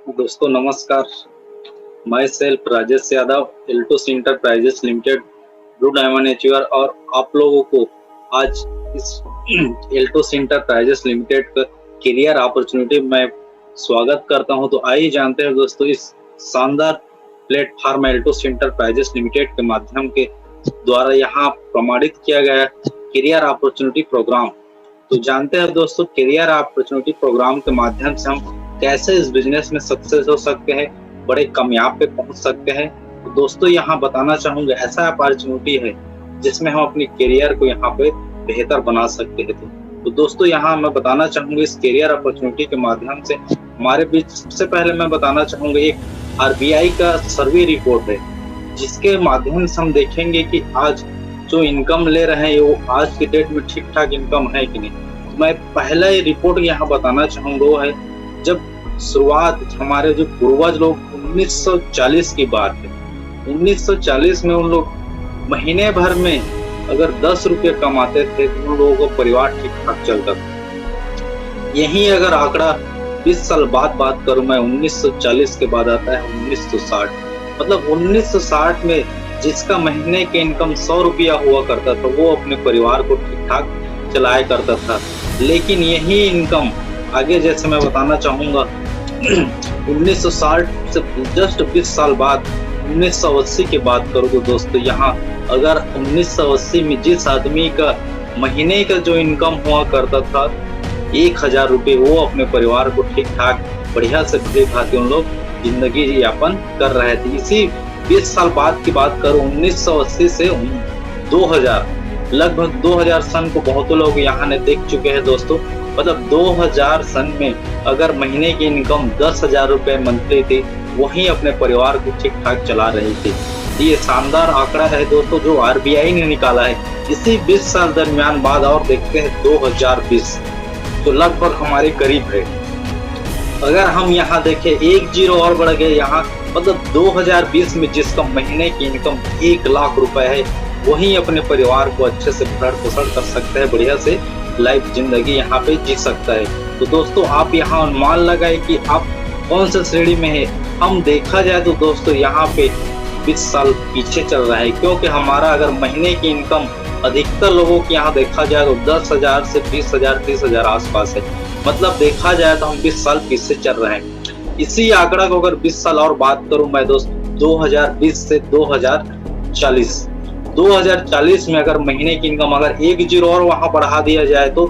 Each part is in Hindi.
दोस्तों नमस्कार। मैं self Rajesh Yadav, Altos enterprises limited, blue diamond HUR और आप लोगों को आज इस एल्टोस इंटरप्राइजेस लिमिटेड का करियर अपॉर्चुनिटी में स्वागत करता हूं। तो आइए जानते हैं दोस्तों इस शानदार प्लेटफॉर्म एल्टोस इंटरप्राइजेस लिमिटेड के माध्यम के द्वारा यहाँ प्रमाणित किया गया करियर अपॉर्चुनिटी प्रोग्राम। तो जानते हैं दोस्तों करियर अपॉर्चुनिटी प्रोग्राम के माध्यम से हम कैसे इस बिजनेस में सक्सेस हो सकते हैं, बड़े कामयाब पे पहुंच सकते हैं। तो दोस्तों यहाँ बताना चाहूंगा ऐसा अपॉर्चुनिटी है जिसमें हम अपने करियर को यहाँ पे बेहतर बना सकते हैं। तो दोस्तों यहाँ मैं बताना चाहूंगा इस करियर अपॉर्चुनिटी के माध्यम से हमारे बीच सबसे पहले मैं बताना चाहूंगा एक आरबीआई का सर्वे रिपोर्ट है जिसके माध्यम से हम देखेंगे कि आज जो इनकम ले रहे हैं वो आज की डेट में ठीक ठाक इनकम है कि नहीं। तो मैं पहला ये रिपोर्ट यहाँ बताना चाहूंगा वो है जब शुरुआत हमारे जो पूर्वज लोग 1940 की बात है। 1940 में उन लोग महीने भर में अगर 10 रुपये कमाते थे तो उन लोगों का परिवार ठीक ठाक चलता था। यही अगर आंकड़ा 20 साल बाद बात करूं मैं, 1940 के बाद आता है 1960। मतलब 1960 में जिसका महीने के इनकम 100 रुपया हुआ करता था वो अपने परिवार को ठीक ठाक चलाया करता था। लेकिन यही इनकम आगे जैसे मैं बताना चाहूंगा 1960 से जस्ट 20 साल बाद 1980 की बात करूँ तो दोस्तों यहाँ अगर 1980 में जिस आदमी का महीने का जो इनकम हुआ करता था 1000 रुपये, वो अपने परिवार को ठीक ठाक बढ़िया से भली भांति उन लोग जिंदगी यापन कर रहे थे। इसी 20 साल बाद की बात करूँ 1980 से 2000, लगभग 2000 सन को बहुत लोग यहाँ ने देख चुके हैं दोस्तों। मतलब 2000 सन में अगर महीने की इनकम 10,000 रुपए मंथली थी, वही अपने परिवार को ठीक ठाक चला रही थी। ये शानदार आंकड़ा है दोस्तों जो आरबीआई ने निकाला है इसी 20 साल दरमियान बाद। और देखते हैं 2020 तो लगभग हमारे करीब है। अगर हम यहाँ देखें एक जीरो और बढ़ गए यहाँ, मतलब 2020 में जिसका महीने की इनकम 1 लाख रुपए है वही अपने परिवार को अच्छे से भरण पोषण कर सकते हैं, बढ़िया से लाइफ जिंदगी यहाँ पे जी सकता है। तो दोस्तों आप यहाँ अनुमान लगाए कि आप कौन सा श्रेणी में है। हम देखा जाए तो दोस्तों यहाँ पे 20 साल पीछे चल रहा है, क्योंकि हमारा अगर महीने की इनकम अधिकतर लोगों की यहाँ देखा जाए तो 10,000 से 20,000 30,000 आसपास है। मतलब देखा जाए तो हम 20 साल पीछे चल रहे हैं। इसी आंकड़ा को अगर 20 साल और बात करूं मैं दोस्तों 2020 से 2040 में अगर महीने की इनकम अगर 1 जीरो और वहां बढ़ा दिया जाए तो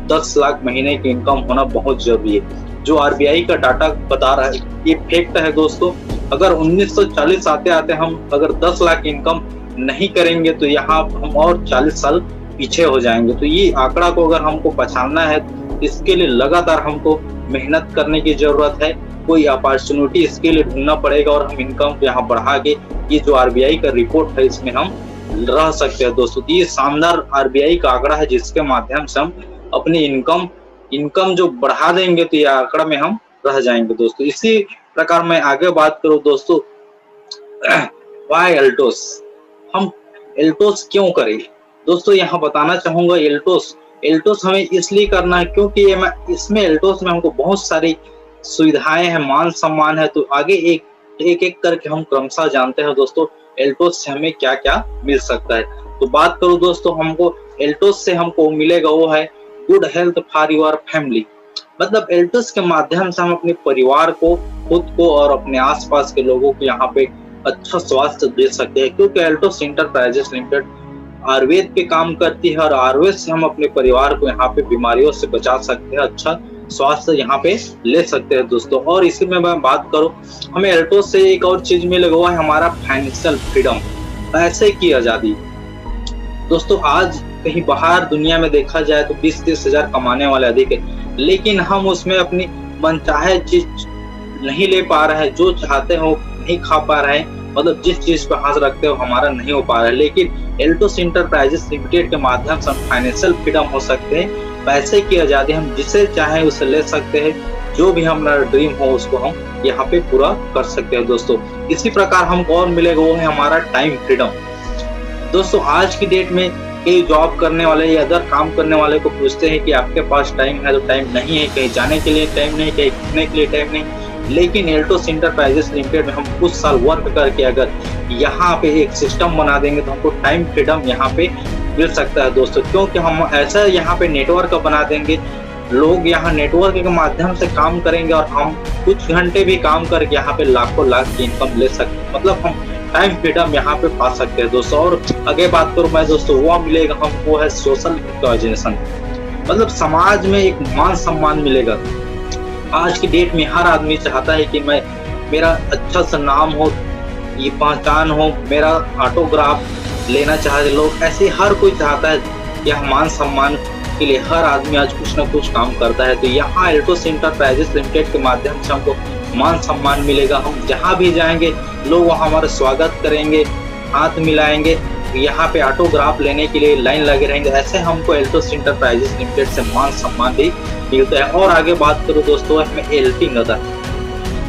10 लाख महीने की इनकम होना बहुत जरूरी है। जो आरबीआई का डाटा बता रहा है ये फैक्ट है दोस्तों। अगर 1940 आते आते हम अगर 10 लाख इनकम नहीं करेंगे तो यहाँ हम और 40 साल पीछे हो जाएंगे। तो ये आंकड़ा को अगर हमको पहचानना है इसके लिए लगातार हमको मेहनत करने की जरूरत है। कोई अपॉर्चुनिटी इसके लिए ढूंढना पड़ेगा और हम इनकम यहाँ बढ़ा के ये जो आरबीआई का रिपोर्ट है इसमें हम रह सकते हैं दोस्तों। ये शानदार आरबीआई का आंकड़ा है जिसके माध्यम से हम अपनी इनकम जो बढ़ा देंगे तो ये आंकड़ा में हम रह जाएंगे दोस्तों। इसी प्रकार मैं आगे बात करूं दोस्तों वाई एल्टोस, हम एल्टोस क्यों करें दोस्तों। यहाँ बताना चाहूंगा एल्टोस हमें इसलिए करना है क्योंकि इसमें एल्टोस में हमको बहुत सारी सुविधाएं हैं, मान सम्मान है। तो आगे एक करके हम क्रमशः जानते हैं दोस्तों एल्टोस से हमें क्या क्या मिल सकता है। तो बात करूं दोस्तों हमको एल्टोस से हमको मिलेगा वो है good health for your family. मतलब एल्टोस के माध्यम से हम अपने परिवार को, खुद को और अपने आसपास के लोगों को यहाँ पे अच्छा स्वास्थ्य दे सकते हैं, क्योंकि एल्टोस इंटरप्राइजेस लिमिटेड आयुर्वेद के काम करती है और आयुर्वेद से हम अपने परिवार को यहाँ पे बीमारियों से बचा सकते हैं, अच्छा स्वास्थ्य यहाँ पे ले सकते हैं दोस्तों। और इसी में मैं बात करूं हमें एल्टोस से एक और चीज मिलेगा वो है हमारा फाइनेंशियल फ्रीडम, पैसे की आजादी दोस्तों। आज कहीं बाहर दुनिया में देखा जाए तो 20-30 हजार कमाने वाले अधिक है, लेकिन हम उसमें अपनी मनचाहे चीज नहीं ले पा रहे हैं, जो चाहते हो नहीं खा पा रहे हैं। मतलब जिस चीज पे हाथ रखते हो हमारा नहीं हो पा रहा है। लेकिन एल्टोस इंटरप्राइजेस लिमिटेड के माध्यम से हम फाइनेंशियल फ्रीडम हो सकते हैं, पैसे की आजादी, हम जिसे चाहे उसे ले सकते हैं, जो भी हमारा ड्रीम हो उसको हम यहाँ पे पूरा कर सकते हैं दोस्तों। इसी प्रकार हमको और मिलेगा वो है हमारा टाइम फ्रीडम दोस्तों। आज की डेट में कई जॉब करने वाले या अदर काम करने वाले को पूछते हैं कि आपके पास टाइम है, तो टाइम नहीं है। कहीं जाने के लिए टाइम नहीं, कहीं घूमने के लिए टाइम नहीं, लेकिन एल्टोस इंटरप्राइजेस लिमिटेड में हम कुछ साल वर्क करके अगर यहाँ पे एक सिस्टम बना देंगे तो हमको टाइम फ्रीडम यहाँ पे मिल सकता है दोस्तों, क्योंकि हम ऐसा यहाँ पे नेटवर्क बना देंगे, लोग यहाँ नेटवर्क के माध्यम से काम करेंगे और हम कुछ घंटे भी काम करके यहाँ पे लाखों लाख की इनकम ले सकते हैं। मतलब हम टाइम फ्रीडम यहाँ पे पा सकते हैं दोस्तों। और आगे बात करूँ मैं दोस्तों, वो मिलेगा हमको है सोशल रिकॉग्निशन, मतलब समाज में एक मान सम्मान मिलेगा। आज की डेट में हर आदमी चाहता है कि मेरा अच्छा सा नाम हो, ये पहचान हो, मेरा ऑटोग्राफ लेना चाहते लोग, ऐसे हर कोई चाहता है। यह मान सम्मान के लिए हर आदमी आज कुछ ना कुछ काम करता है। तो यहाँ एल्टोस इंटरप्राइजेस लिमिटेड के माध्यम से हमको मान सम्मान मिलेगा। हम जहाँ भी जाएंगे लोग वहाँ हमारा स्वागत करेंगे, हाथ मिलाएंगे, यहाँ पे ऑटोग्राफ लेने के लिए लाइन लगे रहेंगे। ऐसे हमको एल्टोस इंटरप्राइजेस लिमिटेड से मान सम्मान भी मिलता है। और आगे बात करूँ दोस्तों, हमें हेल्पिंग अदर,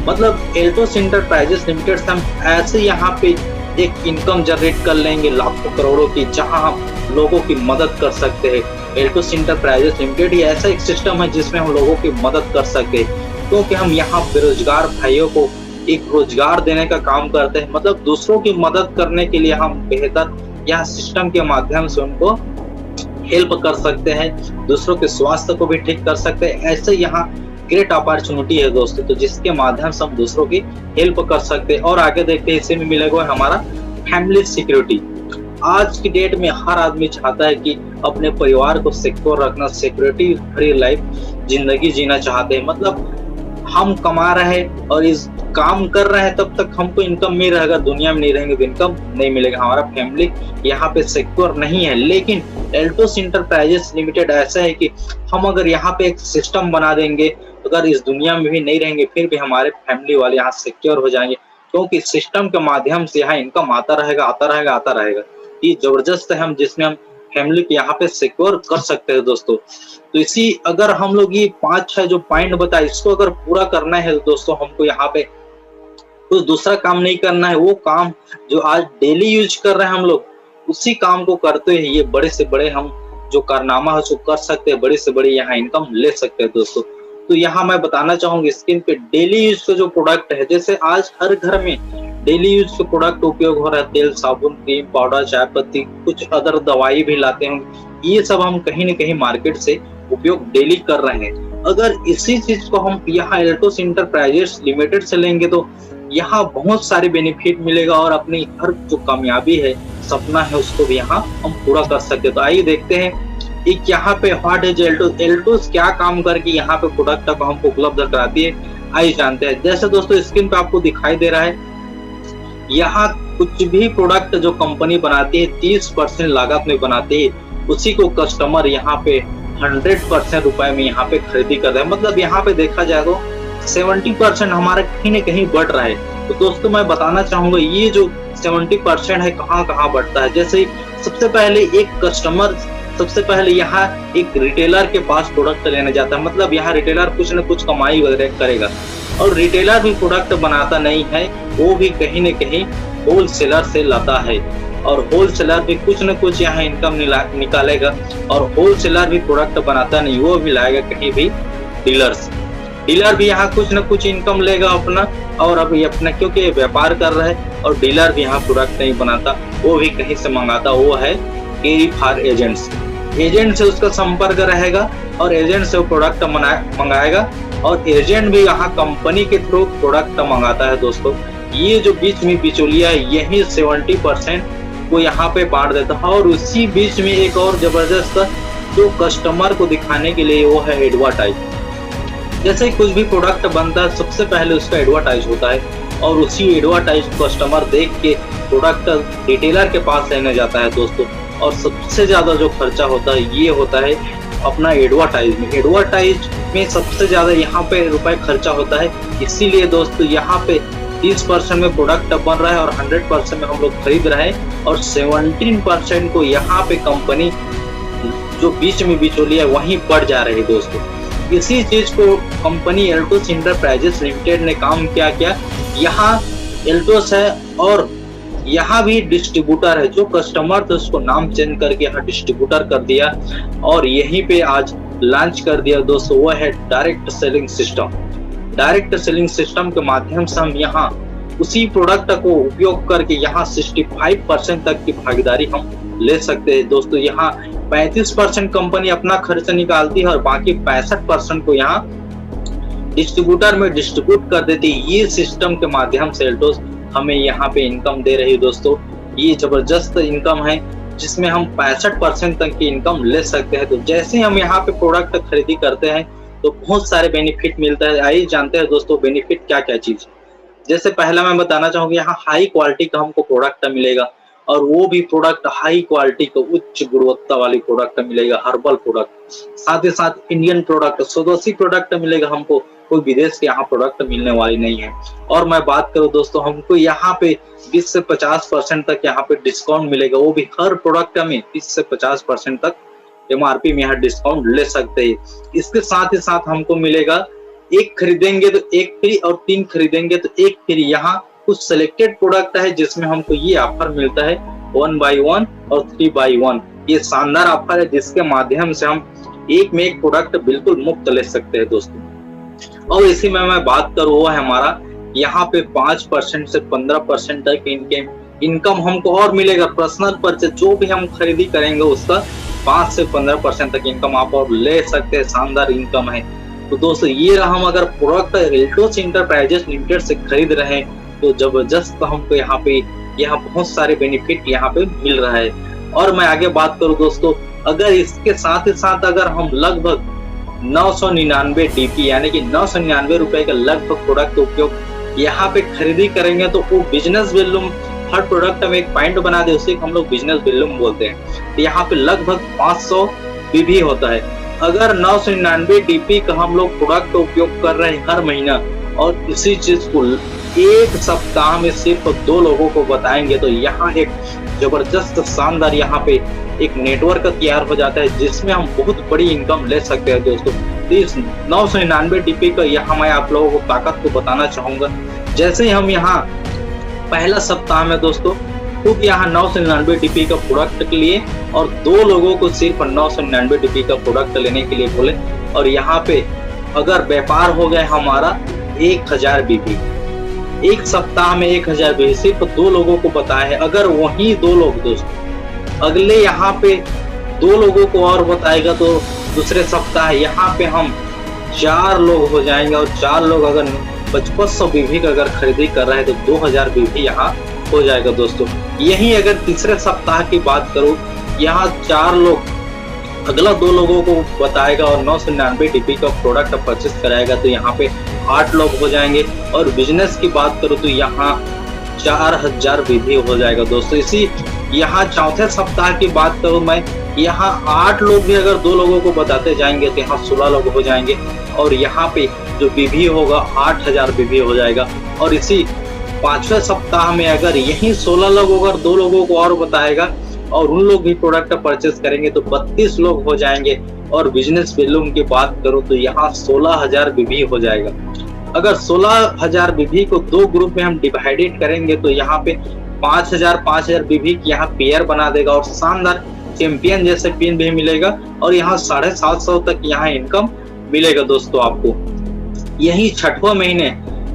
मतलब एल्टोस इंटरप्राइजेस लिमिटेड से हम ऐसे यहाँ पे एक इनकम जनरेट कर लेंगे लाखों करोड़ों की, जहाँ हम लोगों की मदद कर सकते हैं। एल्टोस इंटरप्राइजेस लिमिटेड ये ऐसा एक सिस्टम है जिसमें हम लोगों की मदद कर सकते हैं, क्योंकि हम यहाँ बेरोजगार भाइयों को एक रोजगार देने का काम करते हैं। मतलब दूसरों की मदद करने के लिए हम बेहतर यह सिस्टम के माध्यम से उनको हेल्प कर सकते हैं, दूसरों के स्वास्थ्य को भी ठीक कर सकते हैं। ऐसे यहाँ ग्रेट अपॉर्चुनिटी है दोस्तों, तो जिसके माध्यम से हम दूसरों की हेल्प कर सकते हैं। और आगे देखते हैं इसी में मिलेगा हमारा फैमिली सिक्योरिटी। आज की डेट में हर आदमी चाहता है कि अपने परिवार को सिक्योर रखना, सिक्योरिटी भरी लाइफ जिंदगी जीना चाहते हैं। मतलब हम कमा रहे हैं और इस काम कर रहे हैं तब तक हमको इनकम मिल रहा है, अगर दुनिया में नहीं रहेंगे तो इनकम नहीं मिलेगा, हमारा फैमिली यहाँ पे सिक्योर नहीं है। लेकिन एल्टोस इंटरप्राइजेस लिमिटेड ऐसा है कि हम अगर यहाँ पे एक सिस्टम बना देंगे, अगर इस दुनिया में भी नहीं रहेंगे फिर भी हमारे फैमिली वाले यहाँ सिक्योर हो जाएंगे, क्योंकि सिस्टम के माध्यम से यहाँ इनकम आता रहेगा आता रहेगा आता रहेगा। ये जबरदस्त है हम जिसमें हम फैमिली को यहाँ पे सिक्योर कर सकते हैं दोस्तों। तो इसी अगर हम लोग ये 5-6 जो पॉइंट बताए, इसको अगर पूरा करना है दोस्तों, हमको यहाँ पे कुछ दूसरा काम नहीं करना है। वो काम जो आज डेली यूज कर रहे हैं हम लोग, उसी काम को करते हैं ये बड़े से बड़े हम जो कारनामा है उसको कर सकते हैं, बड़े से बड़े यहाँ इनकम ले सकते हैं दोस्तों। तो यहाँ मैं बताना चाहूंगी स्किन पे डेली यूज का जो प्रोडक्ट है, जैसे आज हर घर में डेली यूज के प्रोडक्ट उपयोग हो रहा है, तेल, साबुन, क्रीम, पाउडर, चाय पत्ती, कुछ अदर दवाई भी लाते हैं, ये सब हम कहीं न कहीं मार्केट से उपयोग डेली कर रहे हैं। अगर इसी चीज को हम यहाँ एल्टोस इंटरप्राइजेस लिमिटेड से लेंगे तो यहाँ बहुत सारे बेनिफिट मिलेगा और अपनी हर जो कामयाबी है, सपना है, उसको भी यहाँ हम पूरा कर सकते हैं। तो आइए देखते हैं एक यहाँ पे व्हाट इज एल्टोस, एल्टोस क्या काम करके यहाँ पे प्रोडक्ट को हमको उपलब्ध कराती है, आइए जानते हैं। जैसे दोस्तों स्क्रीन पे आपको दिखाई दे रहा है, यहाँ कुछ भी प्रोडक्ट जो कंपनी बनाती है 30% लागत में बनाती है, उसी को कस्टमर यहाँ पे 100% रुपए में यहाँ पे खरीदी कर रहे हैं। मतलब यहाँ पे देखा जाए तो 70% हमारा कहीं न कहीं बढ़ रहा है। तो दोस्तों मैं बताना चाहूंगा ये जो 70% है कहाँ कहाँ बढ़ता है। जैसे सबसे पहले एक कस्टमर सबसे पहले यहाँ एक रिटेलर के पास प्रोडक्ट लेने जाता है, मतलब यहाँ रिटेलर कुछ न कुछ कमाई वगैरह करेगा। और रिटेलर भी प्रोडक्ट बनाता नहीं है, वो भी कहीं न कहीं होलसेलर से लाता है, और होलसेलर भी कुछ न कुछ यहाँ इनकम निकालेगा। और होलसेलर भी प्रोडक्ट बनाता नहीं, वो भी लाएगा कहीं भी डीलर से, डीलर भी यहाँ कुछ न कुछ इनकम लेगा अपना, और अभी अपना क्योंकि व्यापार कर रहा है। और डीलर भी यहाँ प्रोडक्ट नहीं बनाता, वो भी कहीं से मंगाता, वो है केरी फॉर एजेंट्स, एजेंट से उसका संपर्क रहेगा और एजेंट से वो प्रोडक्ट मंगाएगा, और एजेंट भी यहाँ कंपनी के थ्रू प्रोडक्ट मंगाता है दोस्तों। ये जो बीच में बिचौलिया है, यही 70% को यहाँ पे बांट देता है। और उसी बीच में एक और जबरदस्त जो कस्टमर को दिखाने के लिए वो है एडवर्टाइज। जैसे कुछ भी प्रोडक्ट बनता है सबसे पहले उसका एडवर्टाइज होता है, और उसी एडवर्टाइज को देख के प्रोडक्ट रिटेलर के पास लेने जाता है दोस्तों। और सबसे ज्यादा जो खर्चा होता है ये होता है अपना एडवर्टाइज में। एडवर्टाइज में सबसे ज्यादा यहाँ पे रुपए खर्चा होता है, इसीलिए दोस्तों यहाँ पे 30% में प्रोडक्ट बन रहा है और 100% में हम लोग खरीद रहे हैं, और 17% को यहाँ पे कंपनी जो बीच में बिचौलिया वहीं बढ़ जा रही है दोस्तों। इसी चीज को कंपनी एल्टोस इंटरप्राइजेस लिमिटेड ने काम क्या किया, यहाँ एल्टोस है और यहाँ भी डिस्ट्रीब्यूटर है, जो कस्टमर थे उसको नाम चेंज करके यहाँ डिस्ट्रीब्यूटर कर दिया, और यहीं पे आज लॉन्च कर दिया दोस्तों, वो है direct selling system. Direct selling system के माध्यम से हम यहाँ उसी प्रोडक्ट को उपयोग करके यहाँ 65% तक की भागीदारी हम ले सकते हैं दोस्तों। यहाँ 35% कंपनी अपना खर्च निकालती है और बाकी 65% को यहाँ डिस्ट्रीब्यूटर में डिस्ट्रीब्यूट कर देती है। ये सिस्टम के माध्यम से एल्टोस हमें यहाँ पे इनकम दे रही है दोस्तों। ये जबरदस्त इनकम है जिसमें हम 65% तक की इनकम ले सकते हैं। तो जैसे हम यहाँ पे प्रोडक्ट खरीदी करते हैं तो बहुत सारे बेनिफिट मिलता है। आइए जानते हैं दोस्तों बेनिफिट क्या क्या चीज है। जैसे पहला मैं बताना चाहूंगा, यहाँ हाई क्वालिटी का हमको प्रोडक्ट मिलेगा और वो भी प्रोडक्ट हाई क्वालिटी का उच्च गुणवत्ता वाली प्रोडक्ट मिलेगा, हर्बल प्रोडक्ट। साथ ही साथ इंडियन प्रोडक्ट, स्वदेशी प्रोडक्ट मिलेगा हमको, कोई विदेश के यहाँ प्रोडक्ट मिलने वाली नहीं है। और मैं बात करूँ दोस्तों, हमको यहाँ पे 20 से 50% तक यहाँ पे डिस्काउंट मिलेगा, वो भी हर प्रोडक्ट में 20 से 50% तक MRP में यहाँ डिस्काउंट ले सकते हैं। इसके साथ ही साथ हमको मिलेगा एक खरीदेंगे तो एक फ्री और 3 खरीदेंगे तो एक फ्री। यहाँ कुछ सिलेक्टेड प्रोडक्ट है जिसमें हमको ये ऑफर मिलता है 1 by 1 और 3 by 1। ये शानदार ऑफर है जिसके माध्यम से हम एक में एक प्रोडक्ट बिल्कुल मुफ्त ले सकते हैं दोस्तों। और इसी में मैं बात करूँ वो है हमारा यहाँ पे 5% से 15% तक इनके इनकम हमको और मिलेगा। पर्सनल परचेज जो भी हम खरीदी करेंगे उसका 5 से 15% तक इनकम आप और ले सकते हैं। शानदार इनकम है। तो दोस्तों ये रहा, हम अगर प्रोडक्ट एल्टोस इंटरप्राइजेस लिमिटेड से खरीद रहे हैं तो जबरदस्त हमको यहाँ बहुत सारे बेनिफिट यहाँ पे मिल रहा है। और मैं आगे बात करूँ दोस्तों, अगर इसके साथ ही साथ अगर हम लगभग 999 DP यानी कि 999 रुपए का लगभग प्रोडक्ट उपयोग यहाँ पे खरीदी करेंगे तो वो बिजनेस वॉल्यूम हर प्रोडक्ट में एक पॉइंट बना दे, उसे हम लोग बिजनेस वॉल्यूम बोलते हैं। तो यहाँ पे लगभग 500 BV होता है। अगर 999 DP का हम लोग प्रोडक्ट उपयोग कर रहे हैं हर महीना और इसी चीज को एक सप्ताह में सिर्फ 2 लोगों को बताएंगे तो यहाँ एक जबरदस्त शानदार यहाँ पे एक नेटवर्क तैयार हो जाता है जिसमें हम बहुत बड़ी इनकम ले सकते हैं दोस्तों। तो इस 999 DP का यहाँ मैं आप लोगों को ताकत को बताना चाहूंगा। जैसे हम यहाँ पहला सप्ताह में दोस्तों खुद यहाँ 999 DP का प्रोडक्ट के लिए और 2 लोगों को सिर्फ 999 DP का प्रोडक्ट लेने के लिए बोले और यहाँ पे अगर व्यापार हो गया हमारा 1000 BV, एक सप्ताह में 1000 BV सिर्फ 2 लोगों को बताया है। अगर वही 2 लोग दोस्तों अगले यहाँ पे 2 लोगों को और बताएगा तो दूसरे सप्ताह यहाँ पे हम 4 लोग हो जाएंगे और 4 लोग अगर 5500 BV का अगर खरीदी कर रहे हैं तो 2000 BV यहाँ हो जाएगा दोस्तों। यही अगर तीसरे सप्ताह की बात करूं, यहाँ 4 लोग अगला 2 लोगों को बताएगा और 999 DP का प्रोडक्ट परचेस कराएगा तो यहाँ पे 8 लोग हो जाएंगे। और बिजनेस की बात करूं तो यहाँ 4000 BV हो जाएगा दोस्तों। इसी यहाँ चौथे सप्ताह की बात करूं मैं, यहाँ 8 लोग भी अगर 2 लोगों को बताते जाएंगे तो यहाँ 16 लोग हो जाएंगे और यहाँ पे जो BV होगा 8000 BV हो जाएगा। और इसी 5वें सप्ताह में अगर यही 16 लोग अगर 2 लोगों को और बताएगा और उन लोग भी प्रोडक्ट परचेस करेंगे तो 32 लोग हो जाएंगे। और बिजनेस वॉल्यूम की बात करूं तो यहाँ 16000 BV हो जाएगा। अगर 16000 BV को 2 ग्रुप में हम डिवाइडेड करेंगे तो यहाँ पे 5000 BV की यहाँ पेयर बना देगा और शानदार चैंपियन जैसे पिन भी मिलेगा और यहाँ 750 तक यहाँ इनकम मिलेगा दोस्तों आपको। यही 6वें महीने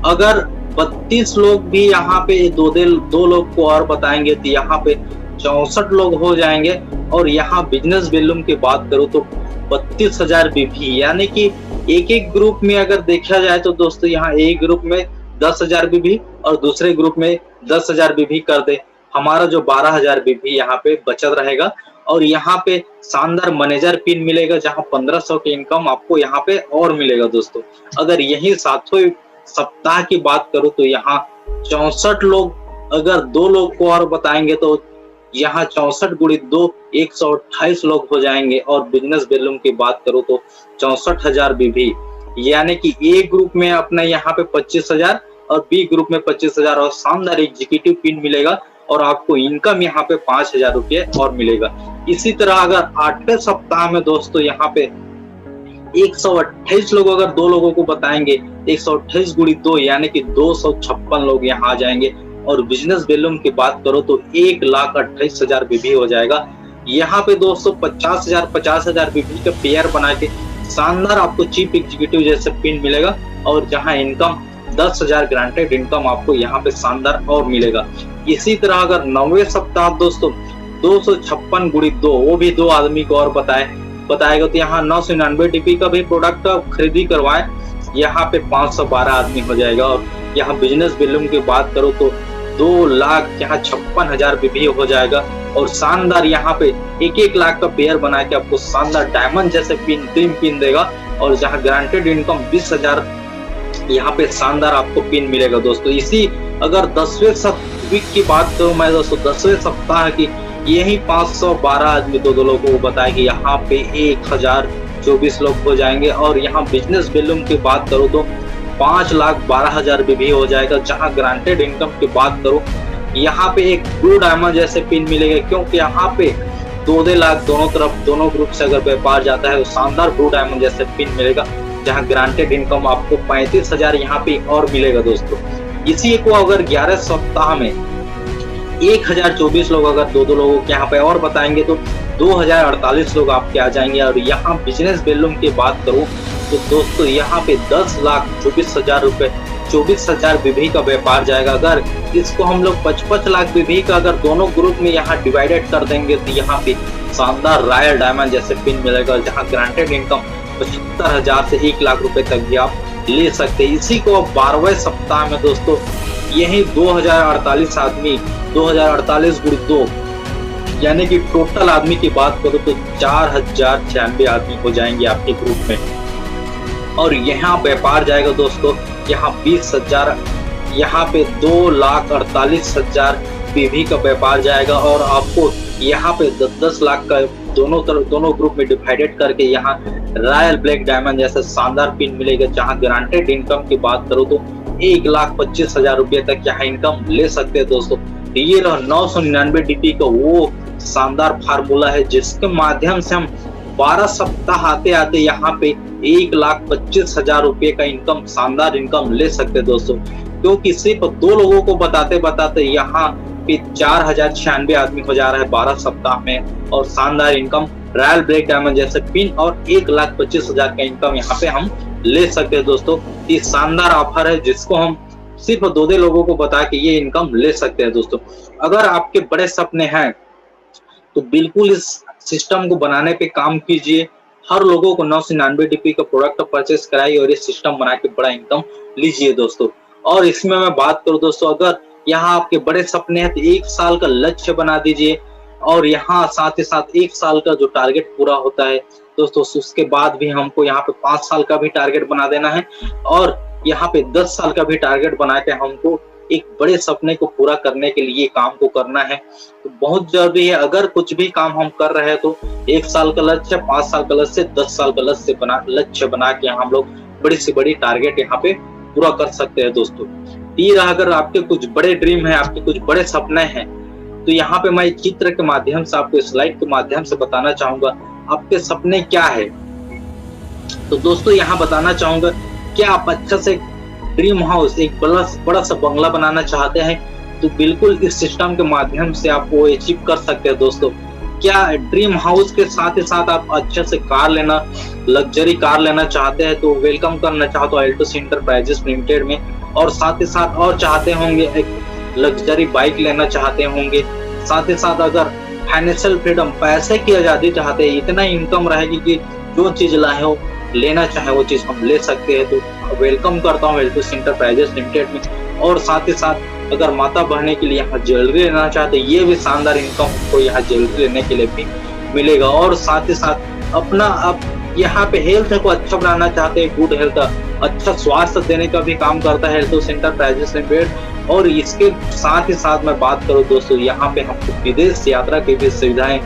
अगर 32 लोग भी यहाँ पे 2 लोग को और बताएंगे तो यहाँ पे 64 लोग हो जाएंगे। और यहाँ बिजनेस वॉल्यूम की बात करूँ तो 32000 BV यानी कि एक ग्रुप में अगर देखा जाए तो दोस्तों यहाँ एक ग्रुप में 10000 BV और दूसरे ग्रुप में 10000 BV कर दे, हमारा जो 12000 BV यहाँ पे बचत रहेगा। और यहाँ पे शानदार मैनेजर पिन मिलेगा जहाँ 1500 की इनकम आपको यहाँ पे और मिलेगा दोस्तों। अगर यही 7वें सप्ताह की बात करूं तो यहाँ 64 लोग अगर 2 लोग को और बताएंगे तो यहाँ 64 गुणित 2 128 लोग हो जाएंगे। और बिजनेस वॉल्यूम की बात करूं तो 64000 BV यानी कि ए ग्रुप में अपना यहाँ पे 25000 और बी ग्रुप में 25000 और शानदार एग्जीक्यूटिव पिन मिलेगा और आपको इनकम यहाँ पे 5000 रुपये और मिलेगा। इसी तरह अगर 8वें सप्ताह में दोस्तों यहाँ पे 128 लोग अगर 2 लोगों को बताएंगे 128 गुणित 2 यानी कि 256 लोग यहाँ आ जाएंगे। और बिजनेस वॉल्यूम की बात करो तो 1,28,000 BV हो जाएगा। यहाँ पे दोस्तों 50,000 BV का पेयर बना के शानदार आपको चीफ एग्जीक्यूटिव जैसे पिन मिलेगा और जहां इनकम 10,000 ग्रांटेड इनकम आपको यहाँ पे शानदार और मिलेगा। इसी तरह अगर 9वें सप्ताह दोस्तों 256 गुणी 2 वो भी 2 आदमी को और बताएगा तो यहाँ 999 डीपी का भी प्रोडक्ट खरीदी करवाएं, यहाँ पे 512 आदमी हो जाएगा। और यहाँ बिजनेस वॉल्यूम की बात करो तो 2 लाख यहाँ 56,000 बीबी हो जाएगा। और शानदार यहाँ पे 1-1 लाख का पेयर बना के आपको शानदार डायमंड जैसे ड्रीम पिन देगा। और जहाँ ग्रांटेड इनकम 20,000 यहाँ पे शानदार आपको पिन मिलेगा दोस्तों। इसी अगर 10वें वीक की बात करूं मैं दोस्तों 10वें सप्ताह की, यही 512 आदमी दो लोगों को बताया कि यहाँ पे 1024 लोग हो जाएंगे। और यहाँ बिजनेस वॉल्यूम की बात करो तो 5,12,000 भी हो जाएगा। जहाँ ग्रांटेड इनकम की बात करो यहाँ पे एक ब्लू डायमंड जैसे पिन मिलेगा, क्योंकि यहाँ पे 2 लाख दोनों तरफ दोनों ग्रुप से अगर व्यापार जाता है तो शानदार ब्लू डायमंड जैसे पिन मिलेगा। जहाँ ग्रांटेड इनकम आपको 35,000 यहाँ पे और मिलेगा दोस्तों। इसी को अगर 11 सप्ताह में 1,024 लोग अगर दो लोगों के यहाँ पे और बताएंगे तो 2,048 लोग आपके आ जाएंगे। और यहाँ बिजनेस वॉल्यूम की बात करूं तो दोस्तों यहाँ पे 10,24,000 रुपए 24,000 बीबी का व्यापार जाएगा। अगर इसको हम लोग 55 लाख बीबी का अगर दोनों ग्रुप में यहाँ डिवाइडेड कर देंगे तो यहाँ पे शानदार रॉयल डायमंड जैसे पिन मिलेगा। जहाँ ग्रांटेड इनकम 75,000 से 1 लाख रुपए तक भी आप ले सकते हैं। इसी को 12वें सप्ताह में दोस्तों यही 2,048 आदमी 2,048 गुण 2 यानी कि टोटल आदमी की बात करो तो 4,096 आदमी हो जाएंगे आपके ग्रुप में। और यहाँ व्यापार जाएगा दोस्तों यहाँ 20,000 यहाँ पे 2,48,000 बीबी का व्यापार जाएगा। और आपको यहाँ पे 10 लाख का दोनों ग्रुप में डिवाइडेड करके यहाँ रॉयल ब्लैक डायमंड जैसा शानदार पिन मिलेगा। जहाँ ग्रांटेड इनकम की बात करो तो 1,25,000 रुपये तक यहाँ इनकम ले सकते हैं दोस्तों। ये 999 डीपी का वो शानदार फार्मूला है जिसके माध्यम से हम 12 सप्ताह आते आते यहाँ पे 1,25,000 रुपये का इनकम शानदार इनकम ले सकते हैं दोस्तों। क्योंकि सिर्फ 2 लोगों को बताते बताते यहाँ पे 4,096 आदमी हो जा रहा है 12 सप्ताह में। और शानदार इनकम रॉयल ब्लैक डायमंड जैसे पिन और 1,25,000 का इनकम यहाँ पे हम ले सकते हैं दोस्तों। ये शानदार ऑफर है जिसको हम सिर्फ 2 लोगों को बता के ये इनकम ले सकते हैं दोस्तों। अगर आपके बड़े सपने हैं तो बिल्कुल इस सिस्टम को बनाने पे काम कीजिए। हर लोगों को 999 डीपी का प्रोडक्ट परचेस कराइए और ये सिस्टम बना के बड़ा इनकम लीजिए दोस्तों। और इसमें मैं बात करूं दोस्तों अगर यहाँ आपके बड़े सपने हैं तो 1 साल का लक्ष्य बना दीजिए। और यहाँ साथ ही साथ 1 साल का जो टारगेट पूरा होता है दोस्तों उसके बाद भी हमको यहाँ पे 5 साल का भी टारगेट बना देना है। और यहाँ पे 10 साल का भी टारगेट बना के हमको एक बड़े सपने को पूरा करने के लिए काम को करना है। तो बहुत जरूरी है अगर कुछ भी काम हम कर रहे हैं तो 1 साल का लक्ष्य 5 साल का लक्ष्य 10 साल का लक्ष्य बना के हम लोग बड़ी से बड़ी टारगेट यहाँ पे पूरा कर सकते हैं दोस्तों। ये अगर आपके कुछ बड़े ड्रीम है आपके कुछ बड़े सपने हैं तो यहाँ पे मैं चित्र के माध्यम से आपको स्लाइड के माध्यम से बताना चाहूंगा आपके सपने क्या है। तो दोस्तों यहाँ बताना चाहूंगा क्या आप अच्छा से ड्रीम हाउस एक बड़ा सा बंगला बनाना चाहते हैं तो बिल्कुल इस सिस्टम के माध्यम से आप वो अचीव कर सकते हैं दोस्तों। क्या ड्रीम हाउस के साथ ही साथ आप अच्छे से कार लेना लग्जरी कार लेना चाहते हैं तो वेलकम करना चाहते हो एल्टोस एंटरप्राइजेस लिमिटेड में। और साथ ही साथ और चाहते होंगे एक लग्जरी बाइक लेना चाहते होंगे, साथ ही साथ अगर फाइनेंशियल फ्रीडम पैसे की आजादी चाहते हैं इतना इनकम रहेगी कि जो चीज लाए हो लेना चाहे वो चीज हम ले सकते हैं तो वेलकम करता हूँ एल्टोस एंटरप्राइजेस लिमिटेड में। और साथ ही साथ अगर माता बहने के लिए यहाँ ज्वेलरी लेना चाहते ये भी शानदार इनकम को यहाँ ज्वेलरी लेने के लिए भी मिलेगा। और साथ ही साथ अपना अब यहाँ पे हेल्थ को अच्छा बनाना चाहते हैं गुड हेल्थ अच्छा स्वास्थ्य देने का भी काम करता है एल्टोस एंटरप्राइजेस लिमिटेड। और इसके साथ ही साथ मैं बात करूँ दोस्तों यहाँ पे हमको विदेश यात्रा की भी सुविधाएं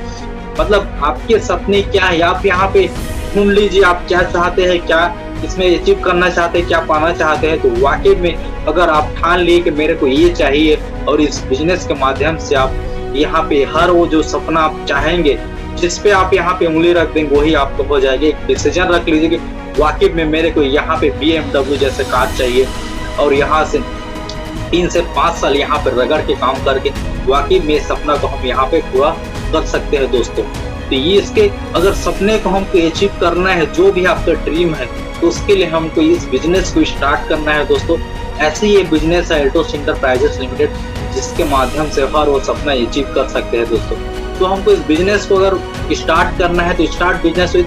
मतलब आपके सपने क्या है आप यहाँ पे ढूंढ लीजिए आप क्या चाहते हैं क्या इसमें अचीव करना चाहते हैं क्या पाना चाहते हैं। तो वाकई में अगर आप ठान लिए कि मेरे को ये चाहिए और इस बिजनेस के माध्यम से आप यहाँ पे हर वो जो सपना आप चाहेंगे जिस पे आप यहाँ पे उंगली रख देंगे वही आपको हो जाएगी। एक डिसीजन रख लीजिए कि वाकई में मेरे को यहाँ पे BMW जैसे कार चाहिए और यहाँ से 3 से 5 साल यहाँ पे रगड़ के काम करके वाकई में सपना को हम यहाँ पे पूरा कर सकते हैं दोस्तों। तो ये इसके अगर सपने को हमको अचीव करना है, जो भी आपका ड्रीम है, तो उसके लिए हमको इस बिजनेस को स्टार्ट करना है दोस्तों। ऐसे ही ये बिजनेस है एल्टोस इंटरप्राइजेस लिमिटेड, जिसके माध्यम से हर वो सपना अचीव कर सकते हैं दोस्तों। तो हमको इस बिजनेस को अगर स्टार्ट करना है तो start business with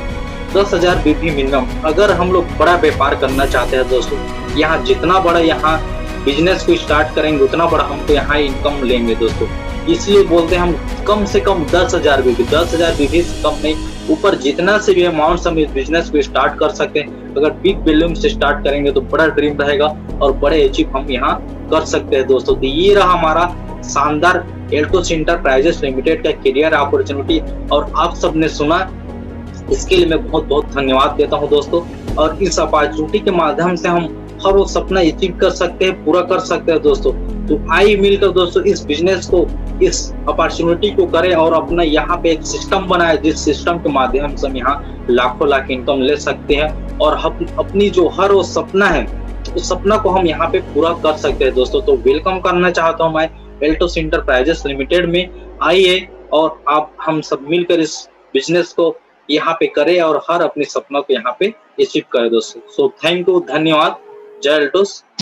10,000 BP minimum. अगर हम लोग बड़ा व्यापार करना चाहते हैं दोस्तों, यहाँ जितना बड़ा यहाँ बिजनेस को स्टार्ट करेंगे उतना बड़ा हमको यहाँ इनकम लेंगे दोस्तों। इसलिए बोलते हैं हम कम से कम 10,000 बीपी, 10,000 बीपी से कम नहीं, ऊपर जितना से भी अमाउंट से हम इस बिजनेस को स्टार्ट कर सकते हैं। अगर बिग वॉल्यूम से स्टार्ट करेंगे तो बड़ा ड्रीम रहेगा और बड़े अचीव हम यहाँ कर सकते हैं दोस्तों। तो ये रहा हमारा शानदार एल्टोस इंटरप्राइजेस लिमिटेड का करियर अपॉर्चुनिटी, और आप सबने सुना, इसके लिए मैं बहुत बहुत धन्यवाद देता हूं दोस्तों। और इस अपॉर्चुनिटी के माध्यम से हम हर वो सपना अचीव कर सकते हैं, पूरा कर सकते हैं दोस्तों। तो आइए मिलकर दोस्तों इस बिजनेस को, इस अपॉर्चुनिटी को करें और अपना यहाँ पे एक सिस्टम बनाए, जिस सिस्टम के माध्यम से हम यहाँ लाखों लाख इनकम ले सकते हैं और हम अपनी जो हर वो सपना है, उस सपना को हम यहाँ पे पूरा कर सकते हैं दोस्तों। तो वेलकम करना चाहता हूँ मैं एल्टोस इंटरप्राइजेस लिमिटेड में। आइए और आप हम सब मिलकर इस बिजनेस को यहाँ पे करें और हर अपने सपनों को यहाँ पे अचीव करें दोस्तों। सो थैंक यू, धन्यवाद। जय एल्टोस।